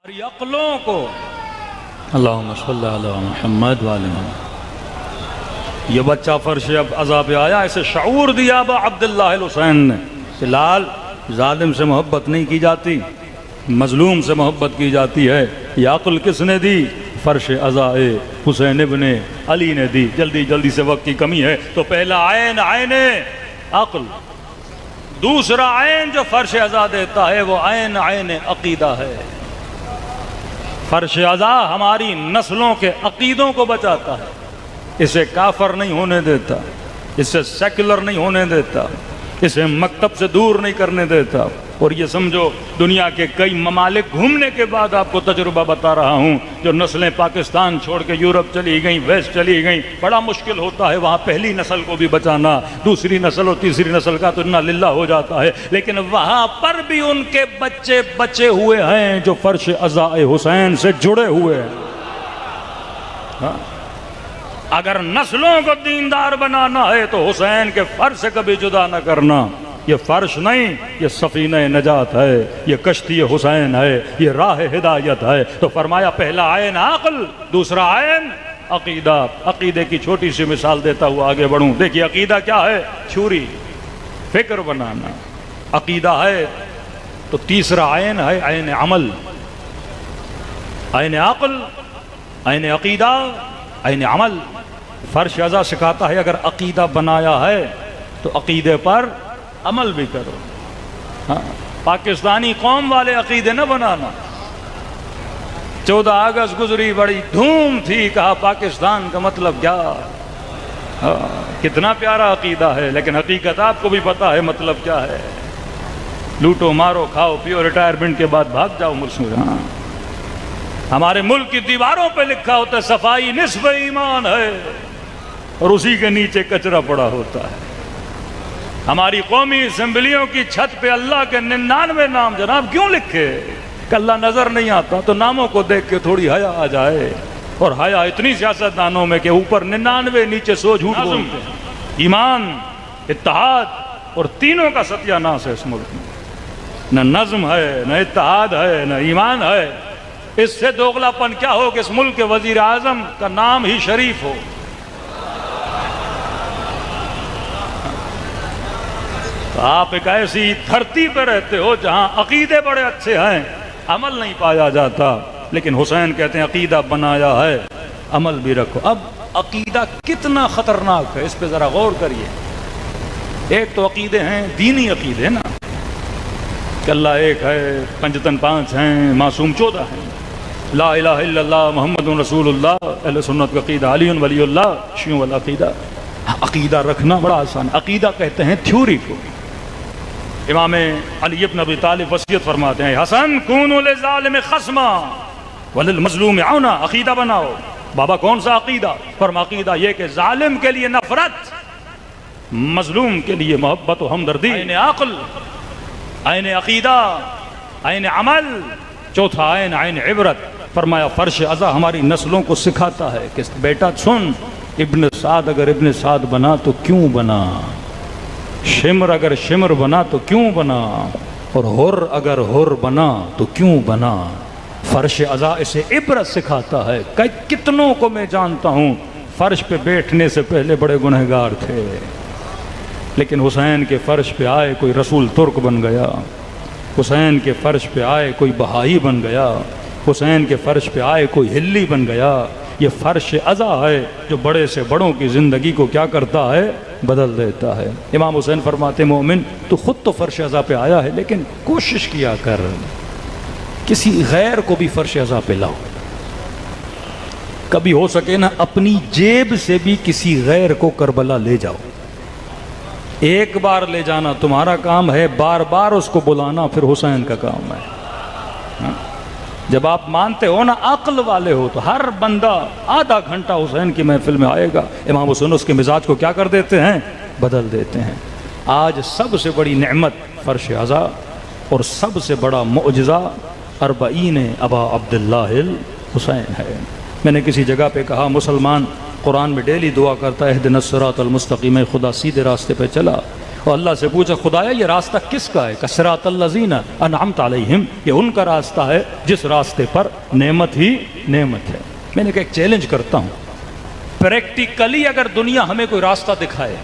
ہماری عقلوں کو اللہم صلی علی محمد وآل محمد. یہ بچہ فرش عزا پہ آیا، اسے شعور دیا ابا عبداللہ الحسین نے کہ لال ظالم سے محبت نہیں کی جاتی، مظلوم سے محبت کی جاتی ہے. یہ عقل کس نے دی؟ فرش عزا حسین ابن علی نے دی. جلدی جلدی سے وقت کی کمی ہے تو پہلا عین عین عقل، دوسرا عین جو فرش عزا دیتا ہے وہ عین عین عقیدہ ہے. فرش عزا ہماری نسلوں کے عقیدوں کو بچاتا ہے، اسے کافر نہیں ہونے دیتا، اسے سیکولر نہیں ہونے دیتا، اسے مکتب سے دور نہیں کرنے دیتا. اور یہ سمجھو دنیا کے کئی ممالک گھومنے کے بعد آپ کو تجربہ بتا رہا ہوں، جو نسلیں پاکستان چھوڑ کے یورپ چلی گئیں، ویسٹ چلی گئیں، بڑا مشکل ہوتا ہے وہاں پہلی نسل کو بھی بچانا، دوسری نسل اور تیسری نسل کا تو انا للہ ہو جاتا ہے. لیکن وہاں پر بھی ان کے بچے بچے ہوئے ہیں جو فرش عزا حسین سے جڑے ہوئے ہیں. ہاں، اگر نسلوں کو دیندار بنانا ہے تو حسین کے فرش سے کبھی جدا نہ کرنا. یہ فرش نہیں، یہ سفینہ نجات ہے، یہ کشتی حسین ہے، یہ راہ ہدایت ہے. تو فرمایا پہلا عین عقل، دوسرا عین عقیدہ. عقیدے کی چھوٹی سی مثال دیتا ہوا آگے بڑھوں. دیکھیے عقیدہ کیا ہے؟ تھیوری، فکر بنانا. عقیدہ ہے تو تیسرا عین ہے عین عمل. عین عقل، عین عقیدہ، عین عمل. فرش عزا سکھاتا ہے اگر عقیدہ بنایا ہے تو عقیدے پر عمل بھی کرو. ہاں، پاکستانی قوم والے عقیدے نہ بنانا. 14 اگست گزری، بڑی دھوم تھی، کہا پاکستان کا مطلب کیا. کتنا پیارا عقیدہ ہے، لیکن حقیقت آپ کو بھی پتا ہے مطلب کیا ہے. لوٹو مارو کھاؤ پیو، ریٹائرمنٹ کے بعد بھاگ جاؤ ملک سے. ہاں، ہمارے ملک کی دیواروں پہ لکھا ہوتا ہے صفائی نصف ایمان ہے، اور اسی کے نیچے کچرا پڑا ہوتا ہے. ہماری قومی اسمبلیوں کی چھت پہ اللہ کے 99 نام جناب کیوں لکھے؟ کہ اللہ نظر نہیں آتا تو ناموں کو دیکھ کے تھوڑی حیا آ جائے. اور حیا اتنی سیاستدانوں میں کہ اوپر 99 نیچے 100 جھوٹ بولتے ہیں. ایمان، اتحاد اور تینوں کا ستیہ ناس ہے اس ملک میں. نہ نظم ہے، نہ اتحاد ہے، نہ ایمان ہے. اس سے دوغلا پن کیا ہو کہ اس ملک کے وزیر اعظم کا نام ہی شریف ہو. آپ ایک ایسی دھرتی پہ رہتے ہو جہاں عقیدے بڑے اچھے ہیں، عمل نہیں پایا جاتا. لیکن حسین کہتے ہیں عقیدہ بنایا ہے، عمل بھی رکھو. اب عقیدہ کتنا خطرناک ہے اس پہ ذرا غور کریے. ایک تو عقیدے ہیں دینی عقیدے نا، کہ اللہ ایک ہے، پنجتن 5 ہیں، معصوم 14 ہیں، لا الہ الا اللہ محمد رسول اللہ، اہل سنت کا عقیدہ، علی ولی اللہ، شیعوں والا عقیدہ. عقیدہ رکھنا بڑا آسان. عقیدہ کہتے ہیں تھیوری کو. امام علی بن ابی طالب وصیت فرماتے ہیں حسن کونوا للظالم خصما وللمظلوم عونا. عقیدہ بناؤ. بابا کون سا عقیدہ؟ فرما عقیدہ یہ کہ ظالم کے لیے نفرت، مظلوم کے لیے محبت و ہمدردی. عین عقل، عین عقیدہ، عین عمل. چوتھا عین عین عبرت. فرمایا فرش عزا ہماری نسلوں کو سکھاتا ہے کہ بیٹا سن، ابن سعد اگر ابن سعد بنا تو کیوں بنا، شمر اگر شمر بنا تو کیوں بنا، اور ہر اگر ہر بنا تو کیوں بنا. فرش عزا اسے عبرت سکھاتا ہے. کتنوں کو میں جانتا ہوں فرش پہ بیٹھنے سے پہلے بڑے گنہگار تھے، لیکن حسین کے فرش پہ آئے کوئی رسول ترک بن گیا، حسین کے فرش پہ آئے کوئی بہائی بن گیا، حسین کے فرش پہ آئے کوئی ہلی بن گیا. یہ فرش عزا ہے جو بڑے سے بڑوں کی زندگی کو کیا کرتا ہے؟ بدل دیتا ہے. امام حسین فرماتے مومن تو خود تو فرش عزا پہ آیا ہے، لیکن کوشش کیا کر کسی غیر کو بھی فرش عزا پہ لاؤ. کبھی ہو سکے نا اپنی جیب سے بھی کسی غیر کو کربلا لے جاؤ. ایک بار لے جانا تمہارا کام ہے، بار بار اس کو بلانا پھر حسین کا کام ہے. جب آپ مانتے ہو نا عقل والے ہو تو ہر بندہ آدھا گھنٹہ حسین کی محفل میں آئے گا. امام حسین اس کے مزاج کو کیا کر دیتے ہیں؟ بدل دیتے ہیں. آج سب سے بڑی نعمت فرش عزا اور سب سے بڑا معجزہ 40 ابا عبداللہ الحسین ہے. میں نے کسی جگہ پہ کہا مسلمان قرآن میں ڈیلی دعا کرتا ہے اہدنا الصراط المستقیم، خدا سیدھے راستے پہ چلا. اور اللہ سے پوچھا خدایا یہ راستہ کس کا ہے؟ کہ صراط الذین انعمت علیہم، یہ ان کا راستہ ہے جس راستے پر نعمت ہی نعمت ہے۔ میں نے کہا ایک چیلنج کرتا ہوں، پریکٹیکلی اگر دنیا ہمیں کوئی راستہ دکھائے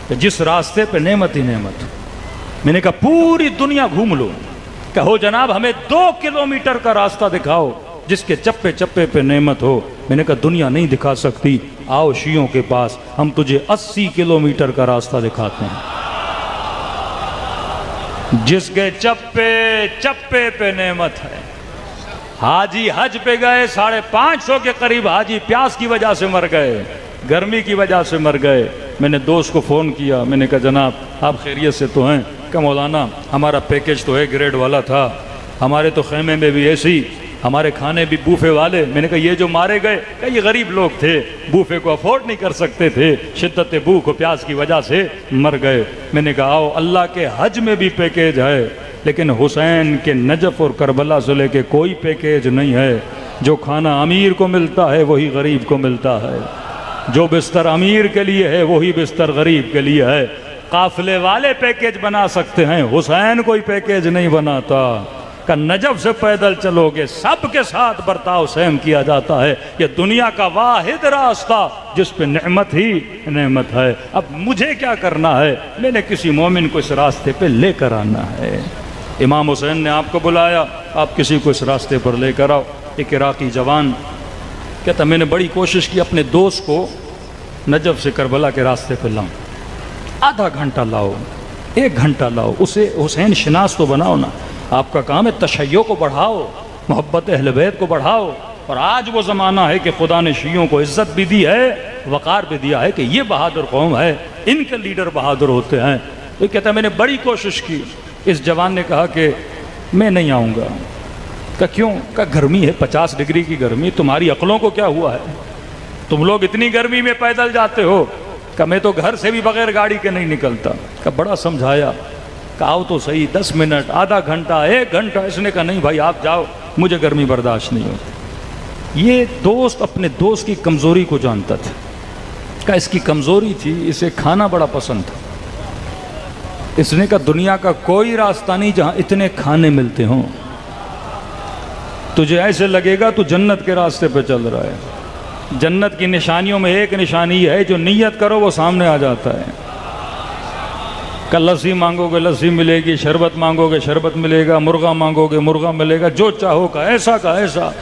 کہ جس راستے پہ نعمت ہی نعمت، میں نے کہا پوری دنیا گھوم لو، کہو جناب ہمیں 2 کلومیٹر کا راستہ دکھاؤ جس کے چپے چپے پہ نعمت ہو، میں نے کہا دنیا نہیں دکھا سکتی، آؤ شیعوں کے پاس، ہم تجھے 80 کلومیٹر کا راستہ دکھاتے ہیں جس کے چپے چپے پہ نعمت ہے۔ حاجی حج پہ گئے، 550 کے قریب حاجی پیاس کی وجہ سے مر گئے، گرمی کی وجہ سے مر گئے۔ میں نے دوست کو فون کیا، میں نے کہا جناب آپ خیریت سے تو ہیں؟ کہ مولانا ہمارا پیکیج تو ہے گریڈ والا تھا، ہمارے تو خیمے میں بھی ایسی، ہمارے کھانے بھی بوفے والے۔ میں نے کہا یہ جو مارے گئے کہ یہ غریب لوگ تھے، بوفے کو افورڈ نہیں کر سکتے تھے، شدت بھوک و پیاس کی وجہ سے مر گئے۔ میں نے کہا آؤ اللہ کے حج میں بھی پیکیج ہے، لیکن حسین کے نجف اور کربلا سے لے کے کوئی پیکیج نہیں ہے۔ جو کھانا امیر کو ملتا ہے وہی غریب کو ملتا ہے، جو بستر امیر کے لیے ہے وہی بستر غریب کے لیے ہے۔ قافلے والے پیکیج بنا سکتے ہیں، حسین کوئی پیکیج نہیں بناتا۔ کہ نجف سے پیدل چلو گے، سب کے ساتھ برتاؤ سیم کیا جاتا ہے۔ یہ دنیا کا واحد راستہ جس پہ نعمت ہی نعمت ہے۔ اب مجھے کیا کرنا ہے؟ میں نے کسی مومن کو اس راستے پہ لے کر آنا ہے۔ امام حسین نے آپ کو بلایا، آپ کسی کو اس راستے پر لے کر آؤ۔ ایک عراقی جوان کہتا میں نے بڑی کوشش کی اپنے دوست کو نجف سے کربلا کے راستے پہ لاؤں، آدھا گھنٹہ لاؤ، 1 گھنٹہ لاؤ، اسے حسین شناس تو بناؤ نا۔ آپ کا کام ہے تشیع کو بڑھاؤ، محبت اہل بیت کو بڑھاؤ۔ اور آج وہ زمانہ ہے کہ خدا نے شیعوں کو عزت بھی دی ہے، وقار بھی دیا ہے کہ یہ بہادر قوم ہے، ان کے لیڈر بہادر ہوتے ہیں۔ وہ کہتا ہے میں نے بڑی کوشش کی۔ اس جوان نے کہا کہ میں نہیں آؤں گا۔ کہا کیوں؟ کہا گرمی ہے، 50 ڈگری کی گرمی، تمہاری عقلوں کو کیا ہوا ہے؟ تم لوگ اتنی گرمی میں پیدل جاتے ہو۔ کہ میں تو گھر سے بھی بغیر گاڑی کے نہیں نکلتا۔ کہ بڑا سمجھایا، کہ آؤ تو صحیح، 10 منٹ، آدھا گھنٹہ، 1 گھنٹہ۔ اس نے کہا نہیں بھائی آپ جاؤ، مجھے گرمی برداشت نہیں ہوتی۔ یہ دوست اپنے دوست کی کمزوری کو جانتا تھا۔ کہ اس کی کمزوری تھی اسے کھانا بڑا پسند تھا۔ اس نے کہا دنیا کا کوئی راستہ نہیں جہاں اتنے کھانے ملتے ہوں، تجھے ایسے لگے گا تو جنت کے راستے پہ چل رہا ہے۔ جنت کی نشانیوں میں ایک نشانی ہے جو نیت کرو وہ سامنے آ جاتا ہے۔ کہ لسی مانگو گے لسی ملے گی، شربت مانگو گے شربت ملے گا، مرغا مانگو گے مرغا ملے گا، جو چاہو کا ایسا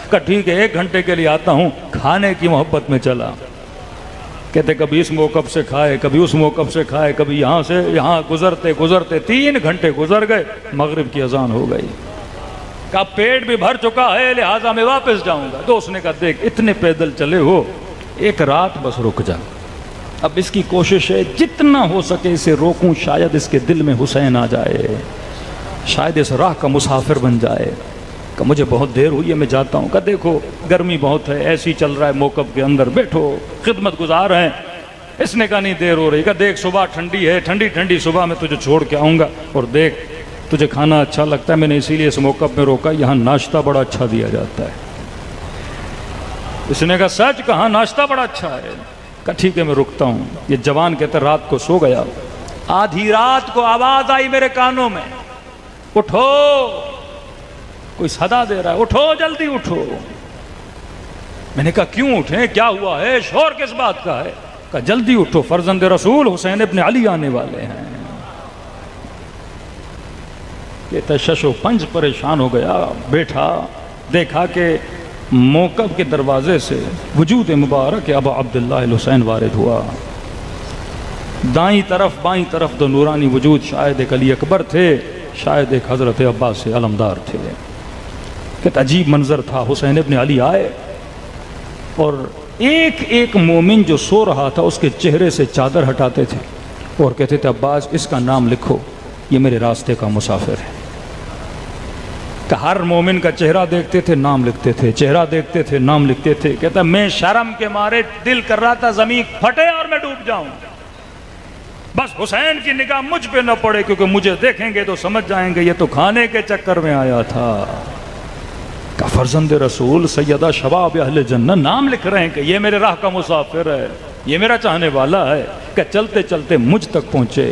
کہ ٹھیک ہے 1 گھنٹے کے لیے آتا ہوں، کھانے کی محبت میں چلا۔ کہتے کبھی اس موقف سے کھائے، کبھی اس موقف سے کھائے، کبھی یہاں سے یہاں، گزرتے گزرتے 3 گھنٹے گزر گئے، مغرب کی اذان ہو گئی۔ کہا پیٹ بھی بھر چکا ہے لہٰذا میں واپس جاؤں گا۔ دوست نے کہا دیکھ اتنے پیدل چلے ہو، 1 رات بس رک جا۔ اب اس کی کوشش ہے جتنا ہو سکے اسے روکوں، شاید اس کے دل میں حسین آ جائے، شاید اس راہ کا مسافر بن جائے۔ کہ مجھے بہت دیر ہوئی ہے میں جاتا ہوں۔ کہ دیکھو گرمی بہت ہے، ایسی چل رہا ہے موقف کے اندر، بیٹھو خدمت گزار ہیں۔ اس نے کہا نہیں دیر ہو رہی۔ کہ دیکھ صبح ٹھنڈی ہے، ٹھنڈی ٹھنڈی صبح میں تجھے چھوڑ کے آؤں گا، اور دیکھ تجھے کھانا اچھا لگتا ہے، میں نے اسی لیے اس موقف میں روکا، یہاں ناشتہ بڑا اچھا دیا جاتا ہے۔ اس نے کہا سچ؟ کہا ناشتہ بڑا اچھا ہے۔ کہا ٹھیک ہے میں رکتا ہوں۔ یہ جوان کہتا رات کو سو گیا، آدھی رات کو آواز آئی میرے کانوں میں، اٹھو، کوئی صدا دے رہا ہے، اٹھو جلدی اٹھو۔ میں نے کہا کیوں اٹھیں، کیا ہوا ہے، شور کس بات کا ہے؟ کہا جلدی اٹھو، فرزند رسول حسین ابن علی آنے والے ہیں۔ یہ تشش و پنج پریشان ہو گیا، بیٹھا، دیکھا کہ موقف کے دروازے سے وجود مبارک ابا عبداللہ الحسین وارد ہوا۔ دائیں طرف بائیں طرف 2 نورانی وجود، شاید ایک علی اکبر تھے، شاید ایک حضرت عباس علمدار تھے۔ کہتا عجیب منظر تھا، حسین ابن علی آئے اور ایک ایک مومن جو سو رہا تھا اس کے چہرے سے چادر ہٹاتے تھے اور کہتے تھے عباس اس کا نام لکھو، یہ میرے راستے کا مسافر ہے۔ کہ ہر مومن کا چہرہ دیکھتے تھے نام لکھتے تھے، چہرہ دیکھتے تھے نام لکھتے تھے۔ کہتا میں شرم کے مارے دل کر رہا تھا زمین پھٹے اور میں ڈوب جاؤں، بس حسین کی نگاہ مجھ پہ نہ پڑے، کیونکہ مجھے دیکھیں گے تو سمجھ جائیں گے یہ تو کھانے کے چکر میں آیا تھا۔ کہ فرزند رسول سیدہ شباب اہل جنت نام لکھ رہے ہیں کہ یہ میرے راہ کا مسافر ہے، یہ میرا چاہنے والا ہے۔ کہ چلتے چلتے مجھ تک پہنچے،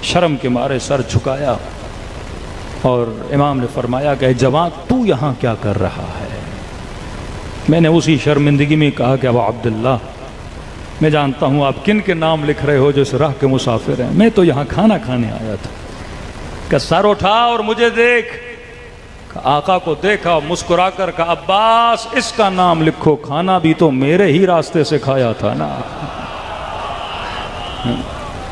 شرم کے مارے سر جھکایا اور امام نے فرمایا کہ جوان تو یہاں کیا کر رہا ہے؟ میں نے اسی شرمندگی میں کہا کہ ابا عبداللہ میں جانتا ہوں آپ کن کے نام لکھ رہے ہو جو اس راہ کے مسافر ہیں، میں تو یہاں کھانا کھانے آیا تھا۔ کہ سر اٹھا اور مجھے دیکھ، آقا کو دیکھا، مسکرا کر کہا عباس اس کا نام لکھو، کھانا بھی تو میرے ہی راستے سے کھایا تھا نا۔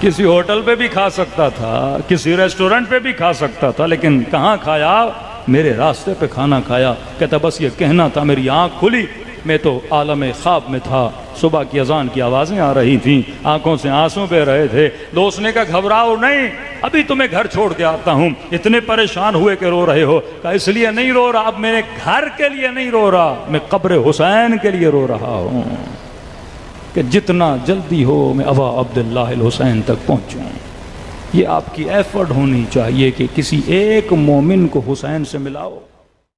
کسی ہوٹل پہ بھی کھا سکتا تھا، کسی ریسٹورنٹ پہ بھی کھا سکتا تھا، لیکن کہاں کھایا؟ میرے راستے پہ کھانا کھایا۔ کہتا بس یہ کہنا تھا، میری آنکھ کھلی، میں تو عالم خواب میں تھا، صبح کی اذان کی آوازیں آ رہی تھیں، آنکھوں سے آنسو بہ رہے تھے۔ دوست نے کہا گھبراؤ نہیں، ابھی تمہیں گھر چھوڑ کے آتا ہوں، اتنے پریشان ہوئے کہ رو رہے ہو؟ کہا اس لیے نہیں رو رہا، اب میرے گھر کے لیے نہیں رو رہا، میں قبر حسین کے لیے رو رہا ہوں کہ جتنا جلدی ہو میں ابا عبداللہ الحسین تک پہنچوں۔ یہ آپ کی ایفرٹ ہونی چاہیے کہ کسی ایک مومن کو حسین سے ملاؤ۔